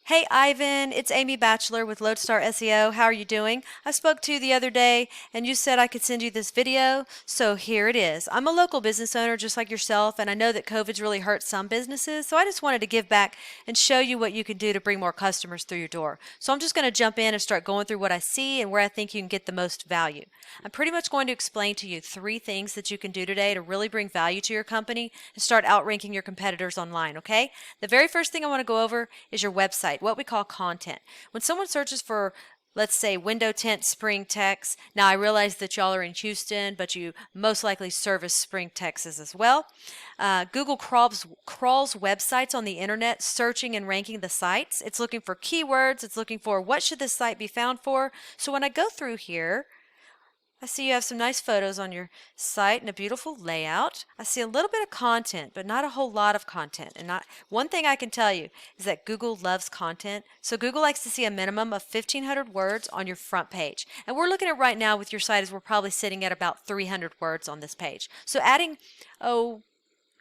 Hey Ivan, it's Amy Batchelor with Lodestar SEO. How are you doing? I spoke to you the other day and you said I could send you this video, so here it is. I'm a local business owner just like yourself, and I know that COVID's really hurt some businesses, so I just wanted to give back and show you what you can do to bring more customers through your door. So I'm just going to jump in and start going through what I see and where I think you can get the most value. I'm pretty much going to explain to you 3 things that you can do today to really bring value to your company and start outranking your competitors online, okay? The very first thing I want to go over is your website, what we call content. When someone searches for, let's say, window tint spring text, now I realize that y'all are in Houston, but you most likely service Spring, Texas as well. Google crawls websites on the internet, searching and ranking the sites. It's looking for keywords. It's looking for what should this site be found for. So when I go through here, I see you have some nice photos on your site and a beautiful layout. I see a little bit of content, but not a whole lot of content. And one thing I can tell you is that Google loves content. So Google likes to see a minimum of 1,500 words on your front page. And we're looking at right now with your site is we're probably sitting at about 300 words on this page. So adding,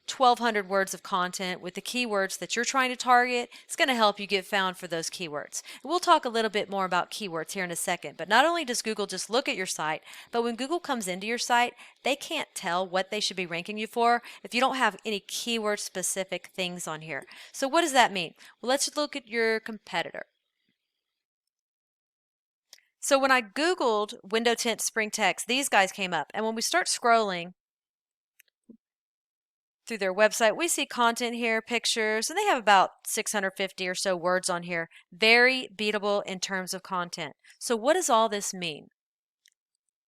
1,200 words of content with the keywords that you're trying to target, it's going to help you get found for those keywords. And we'll talk a little bit more about keywords here in a second, but not only does Google just look at your site, but when Google comes into your site, they can't tell what they should be ranking you for if you don't have any keyword specific things on here. So what does that mean? Well, let's look at your competitor. So when I Googled window tint spring text, these guys came up, and when we start scrolling through their website, we see content here, pictures, and they have about 650 or so words on here. Very beatable in terms of content. So what does all this mean?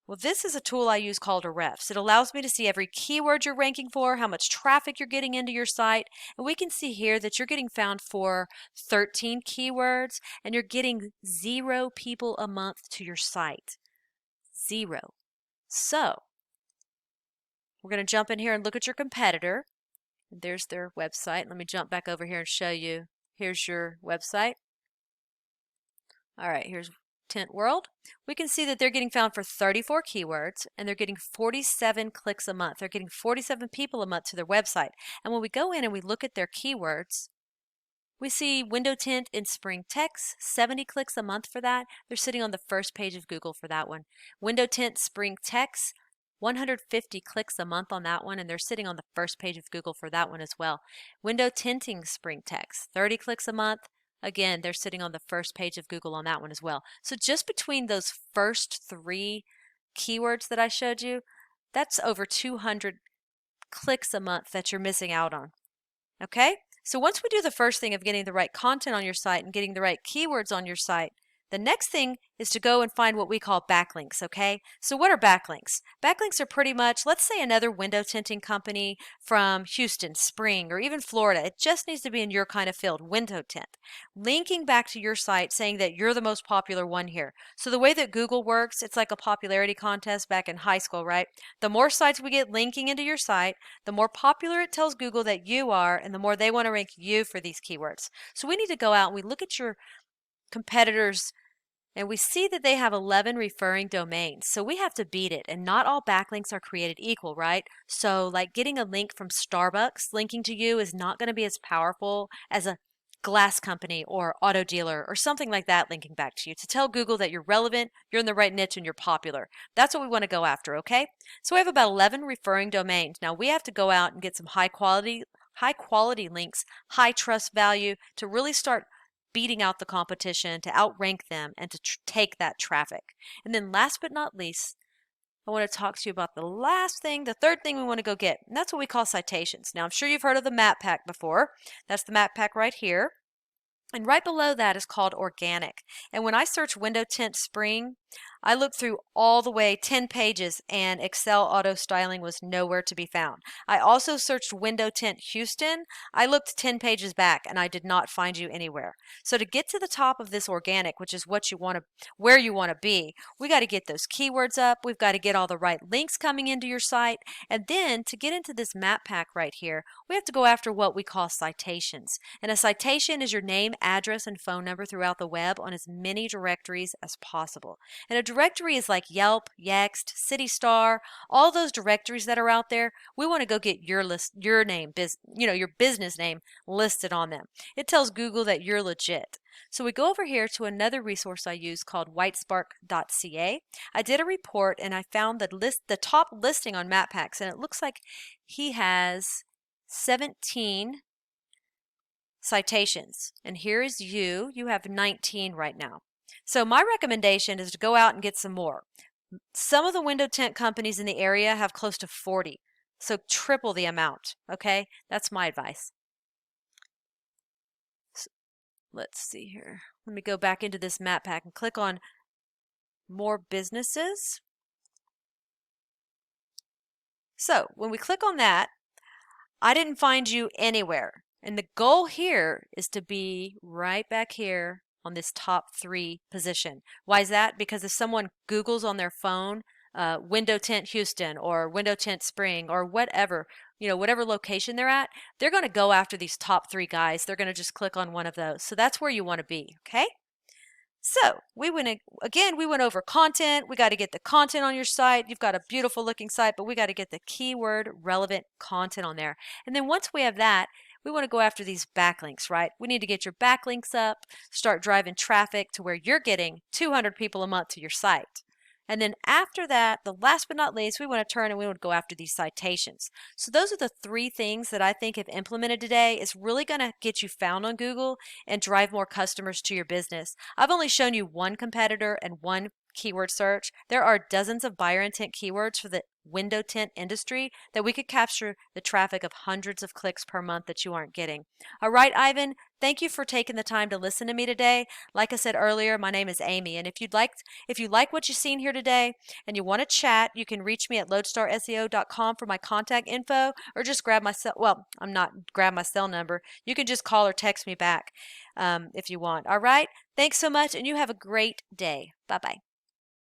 Well, this is a tool I use called Ahrefs. It allows me to see every keyword you're ranking for, how much traffic you're getting into your site, and we can see here that you're getting found for 13 keywords, and you're getting 0 people a month to your site. 0. So we're going to jump in here and look at your competitor. There's their website. Let me jump back over here and show you. Here's your website. All right, here's Tint World. We can see that they're getting found for 34 keywords, and they're getting 47 clicks a month. They're getting 47 people a month to their website. And when we go in and we look at their keywords, we see window tint in spring text, 70 clicks a month for that. They're sitting on the first page of Google for that one. Window tint spring text, 150 clicks a month on that one, and they're sitting on the first page of Google for that one as well. Window tinting spring text, 30 clicks a month. Again, they're sitting on the first page of Google on that one as well. So just between those first 3 keywords that I showed you, that's over 200 clicks a month that you're missing out on. Okay? So once we do the first thing of getting the right content on your site and getting the right keywords on your site, the next thing is to go and find what we call backlinks, okay? So what are backlinks? Backlinks are pretty much, let's say another window tinting company from Houston, Spring, or even Florida. It just needs to be in your kind of field, window tint. Linking back to your site saying that you're the most popular one here. So the way that Google works, it's like a popularity contest back in high school, right? The more sites we get linking into your site, the more popular it tells Google that you are, and the more they want to rank you for these keywords. So we need to go out and we look at your competitors, and we see that they have 11 referring domains. So we have to beat it, and not all backlinks are created equal, right? So like getting a link from Starbucks linking to you is not going to be as powerful as a glass company or auto dealer or something like that linking back to you to tell Google that you're relevant, you're in the right niche, and you're popular. That's what we want to go after, okay? So we have about 11 referring domains. Now we have to go out and get some high quality links, high trust value to really start beating out the competition, to outrank them, and to take that traffic. And then last but not least, I want to talk to you about the third thing we want to go get, and that's what we call citations. Now, I'm sure you've heard of the map pack before. That's the map pack right here. And right below that is called organic. And when I search window tint spring, I looked through all the way 10 pages and Excel auto styling was nowhere to be found. I also searched window tint Houston. I looked 10 pages back and I did not find you anywhere. So to get to the top of this organic, which is what you want to, where you want to be, we got to get those keywords up. We've got to get all the right links coming into your site. And then to get into this map pack right here, we have to go after what we call citations. And a citation is your name, address, and phone number throughout the web on as many directories as possible. And a directory is like Yelp, Yext, CityStar, all those directories that are out there. We want to go get your name, your business name listed on them. It tells Google that you're legit. So we go over here to another resource I use called whitespark.ca. I did a report and I found the top listing on MapPacks, and it looks like he has 17 citations. And here is you. You have 19 right now. So my recommendation is to go out and get some more. Some of the window tint companies in the area have close to 40. So triple the amount, okay? That's my advice. So let's see here. Let me go back into this map pack and click on more businesses. So when we click on that, I didn't find you anywhere. And the goal here is to be right back here on this top 3 position. Why is that? Because if someone Googles on their phone, window tint Houston or window tint Spring or whatever, whatever location they're at, they're going to go after these top 3 guys. They're going to just click on one of those. So that's where you want to be, okay? So we went over content. We got to get the content on your site. You've got a beautiful looking site, but we got to get the keyword relevant content on there. And then once we have that, we want to go after these backlinks, right? We need to get your backlinks up, start driving traffic to where you're getting 200 people a month to your site. And then after that, the last but not least, we want to turn and we want to go after these citations. So those are the 3 things that I think if implemented today is really going to get you found on Google and drive more customers to your business. I've only shown you one competitor and one keyword search. There are dozens of buyer intent keywords for the window tint industry that we could capture the traffic of hundreds of clicks per month that you aren't getting. All right, Ivan, thank you for taking the time to listen to me today. Like I said earlier, my name is Amy, and if you like what you've seen here today and you want to chat, you can reach me at lodestarseo.com for my contact info, or just grab my cell number. You can just call or text me back if you want. All right, thanks so much, and you have a great day. Bye-bye.